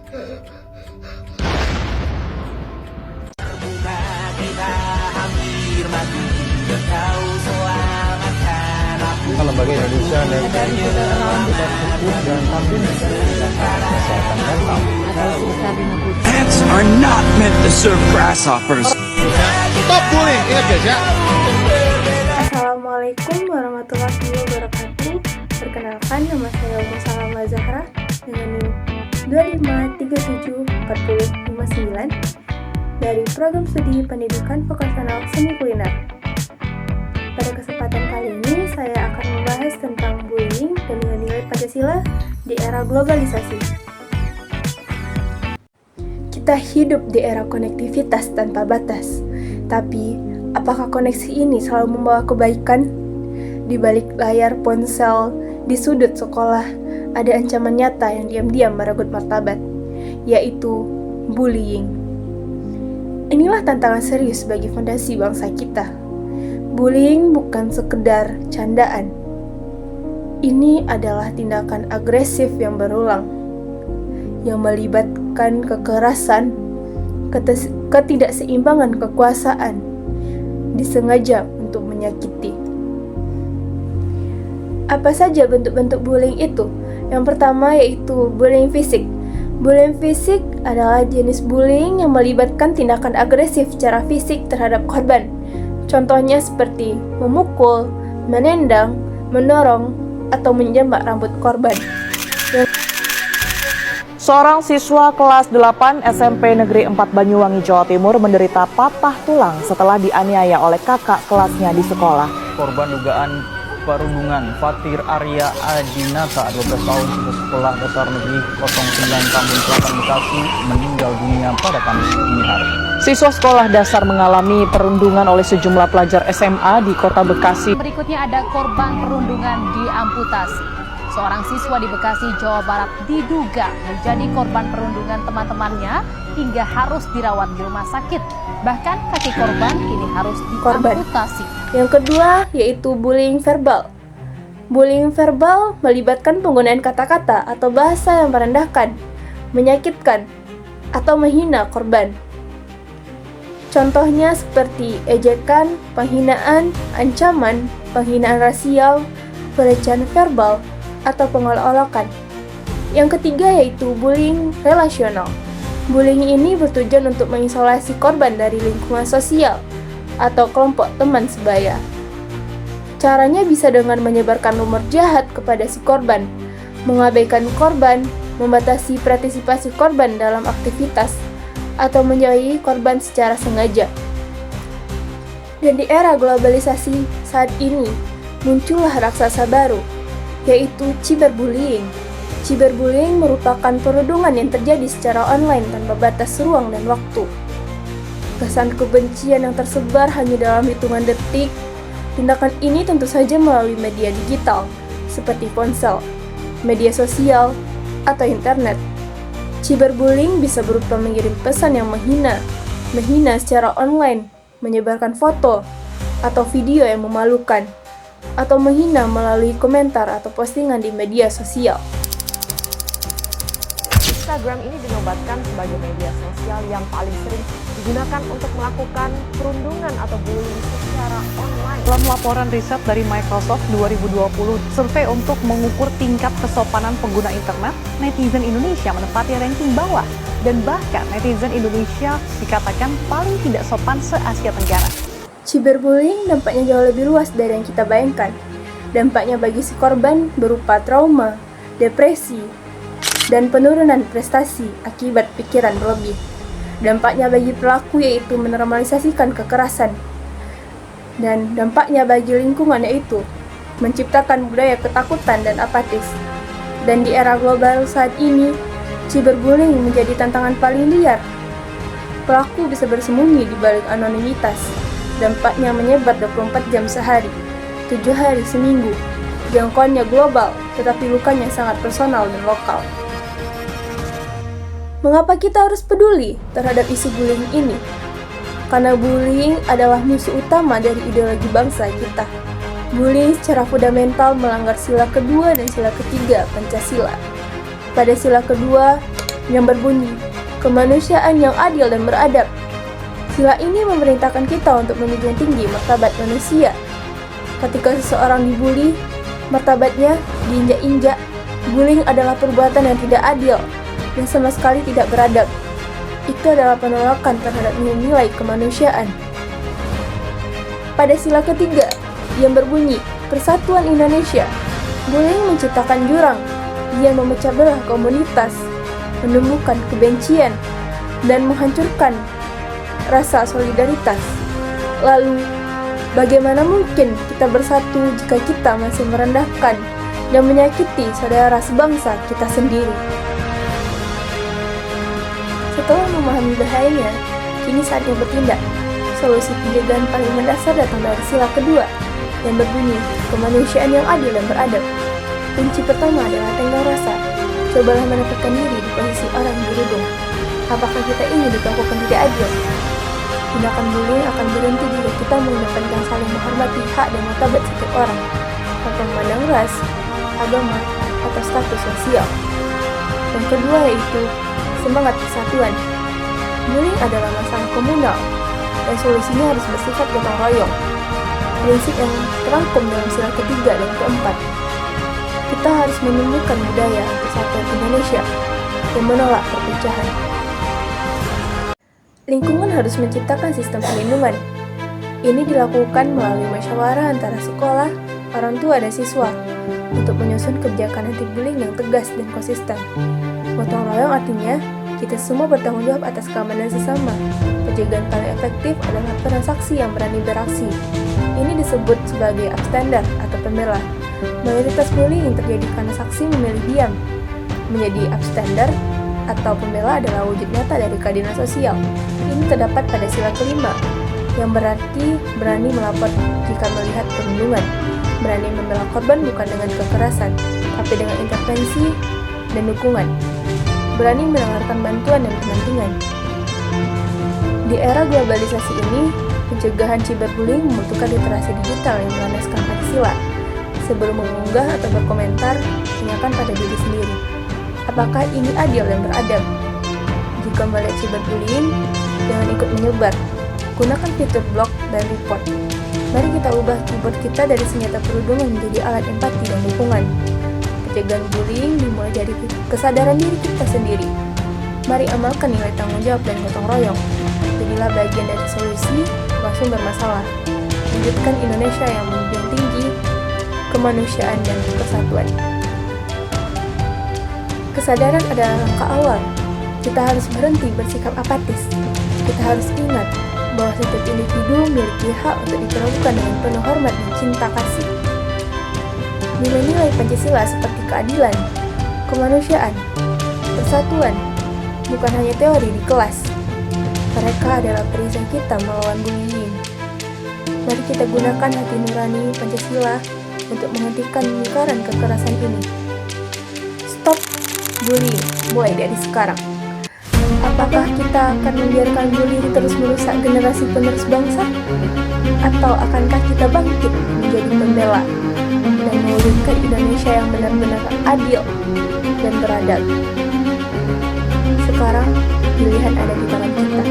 Lembaga Indonesia dan kita fokus dan tampil kesehatan mental. Ants are not meant to serve grasshoppers. Stop bullying, ingat guys ya. Assalamualaikum warahmatullahi wabarakatuh. Perkenalkan, nama saya Ummu Salama Zahra dengan NIM 25374059 dari Program Studi Pendidikan Vokasional Seni Kuliner. Pada kesempatan kali ini, saya akan membahas tentang bullying dan nilai Pancasila di era globalisasi. Kita hidup di era konektivitas tanpa batas, tapi apakah koneksi ini selalu membawa kebaikan? Di balik layar ponsel, di sudut sekolah, ada ancaman nyata yang diam-diam merenggut martabat, yaitu bullying. Inilah tantangan serius bagi fondasi bangsa kita. Bullying bukan sekedar candaan. Ini adalah tindakan agresif yang berulang, yang melibatkan kekerasan, ketidakseimbangan kekuasaan, disengaja untuk menyakiti. Apa saja bentuk-bentuk bullying itu? Yang pertama yaitu bullying fisik. Bullying fisik adalah jenis bullying yang melibatkan tindakan agresif secara fisik terhadap korban. Contohnya seperti memukul, menendang, mendorong, atau menjambak rambut korban. Seorang siswa kelas 8 SMP Negeri 4 Banyuwangi, Jawa Timur menderita patah tulang setelah dianiaya oleh kakak kelasnya di sekolah. Korban dugaan perundungan Fatir Arya Adinata, 12 tahun, siswa sekolah dasar negeri 09 Tambun Selatan Bekasi, meninggal dunia pada Kamis dini hari. Siswa sekolah dasar mengalami perundungan oleh sejumlah pelajar SMA di kota Bekasi. Berikutnya ada korban perundungan diamputasi. Seorang siswa di Bekasi, Jawa Barat diduga menjadi korban perundungan teman-temannya hingga harus dirawat di rumah sakit. Bahkan kaki korban kini harus diamputasi. Yang kedua yaitu bullying verbal. Bullying verbal melibatkan penggunaan kata-kata atau bahasa yang merendahkan, menyakitkan, atau menghina korban. Contohnya seperti ejekan, penghinaan, ancaman, penghinaan rasial, pelecehan verbal, atau pengolok-olokan. Yang ketiga yaitu bullying relasional. Bullying ini bertujuan untuk mengisolasi korban dari lingkungan sosial atau kelompok teman sebaya. Caranya bisa dengan menyebarkan rumor jahat kepada si korban, mengabaikan korban, membatasi partisipasi korban dalam aktivitas, atau menjauhi korban secara sengaja. Dan di era globalisasi saat ini, muncullah raksasa baru, yaitu cyberbullying. Cyberbullying merupakan perundungan yang terjadi secara online tanpa batas ruang dan waktu. Kesan kebencian yang tersebar hanya dalam hitungan detik. Tindakan ini tentu saja melalui media digital, seperti ponsel, media sosial, atau internet. Cyberbullying bisa berupa mengirim pesan yang menghina secara online, menyebarkan foto atau video yang memalukan, atau menghina melalui komentar atau postingan di media sosial. Instagram ini dinobatkan sebagai media sosial yang paling sering digunakan untuk melakukan perundungan atau bullying secara online. Dalam laporan riset dari Microsoft 2020, survei untuk mengukur tingkat kesopanan pengguna internet, netizen Indonesia menempati ranking bawah, dan bahkan netizen Indonesia dikatakan paling tidak sopan se-Asia Tenggara. Cyberbullying dampaknya jauh lebih luas dari yang kita bayangkan. Dampaknya bagi si korban berupa trauma, depresi, dan penurunan prestasi akibat pikiran berlebih. Dampaknya bagi pelaku yaitu menormalisasikan kekerasan. Dan dampaknya bagi lingkungan yaitu menciptakan budaya ketakutan dan apatis. Dan di era global saat ini, cyberbullying menjadi tantangan paling liar. Pelaku bisa bersembunyi di balik anonimitas. Dampaknya menyebar 24 jam sehari, 7 hari seminggu. Jangkauannya global, tetapi lukanya sangat personal dan lokal. Mengapa kita harus peduli terhadap isu bullying ini? Karena bullying adalah musuh utama dari ideologi bangsa kita. Bullying secara fundamental melanggar sila kedua dan sila ketiga Pancasila. Pada sila kedua, yang berbunyi, kemanusiaan yang adil dan beradab. Sila ini memerintahkan kita untuk menjunjung tinggi martabat manusia. Ketika seseorang dibuli, martabatnya diinjak-injak. Bullying adalah perbuatan yang tidak adil, yang sama sekali tidak beradab. Itu adalah penolakan terhadap nilai kemanusiaan. Pada sila ketiga, yang berbunyi, Persatuan Indonesia, bullying menciptakan jurang. Ia memecah belah komunitas, menumbuhkan kebencian, dan menghancurkan rasa solidaritas. Lalu, bagaimana mungkin kita bersatu jika kita masih merendahkan dan menyakiti saudara sebangsa kita sendiri? Setelah memahami bahayanya, kini saatnya bertindak. Solusi pencegahan paling mendasar datang dari sila kedua, yang berbunyi, kemanusiaan yang adil dan beradab. Kunci pertama adalah tenggang rasa. Cobalah menempatkan diri di posisi orang yang berudung. Apakah kita ingin diperlakukan tidak adil? Tindakan bullying akan berhenti jika kita mengedepankan saling menghormati hak dan martabat setiap orang, tanpa memandang ras, agama, atau status sosial. Yang kedua yaitu semangat persatuan. Bullying adalah masalah komunal, dan solusinya harus bersifat gotong royong. Prinsip yang terangkum dalam sila ketiga dan keempat. Kita harus menumbuhkan budaya persatuan Indonesia yang menolak perpecahan. Lingkungan harus menciptakan sistem perlindungan. Ini dilakukan melalui musyawarah antara sekolah, orang tua, dan siswa untuk menyusun kebijakan anti-bullying yang tegas dan konsisten. Gotong royong artinya kita semua bertanggung jawab atas keamanan sesama. Pencegahan paling efektif adalah peran saksi yang berani beraksi. Ini disebut sebagai upstander atau pembela. Mayoritas bullying terjadi karena saksi memilih diam. Menjadi upstander atau pembela adalah wujud nyata dari keadilan sosial. Ini terdapat pada sila kelima, yang berarti berani melapor jika melihat perlindungan, berani membela korban bukan dengan kekerasan, tapi dengan intervensi dan dukungan, berani menawarkan bantuan dan pendampingan. Di era globalisasi ini, pencegahan cyberbullying membutuhkan literasi digital yang melandaskan Pancasila. Sebelum mengunggah atau berkomentar, tanyakan pada diri sendiri, apakah ini adil dan beradab? Jika melihat cyberbullying, jangan ikut menyebar. Gunakan fitur block dan report. Mari kita ubah keyboard kita dari senjata perundungan menjadi alat empati dan dukungan. Pencegahan bullying dimulai dari kesadaran diri kita sendiri. Mari amalkan nilai tanggung jawab dan gotong royong. Jadilah bagian dari solusi, bukan sumber masalah. Wujudkan Indonesia yang menjunjung tinggi kemanusiaan dan persatuan. Kesadaran adalah langkah awal. Kita harus berhenti bersikap apatis. Kita harus ingat bahwa setiap individu memiliki hak untuk diperlakukan dengan penuh hormat dan cinta kasih. Nilai-nilai Pancasila seperti keadilan, kemanusiaan, persatuan, bukan hanya teori di kelas. Mereka adalah perisai kita melawan bullying. Mari kita gunakan hati nurani Pancasila untuk menghentikan lingkaran kekerasan ini. Stop bullying, mulai dari sekarang. Apakah kita akan membiarkan bullying terus merusak generasi penerus bangsa? Atau akankah kita bangkit menjadi pembela dan mewujudkan Indonesia yang benar-benar adil dan beradab? Sekarang, pilihan ada di tangan kita.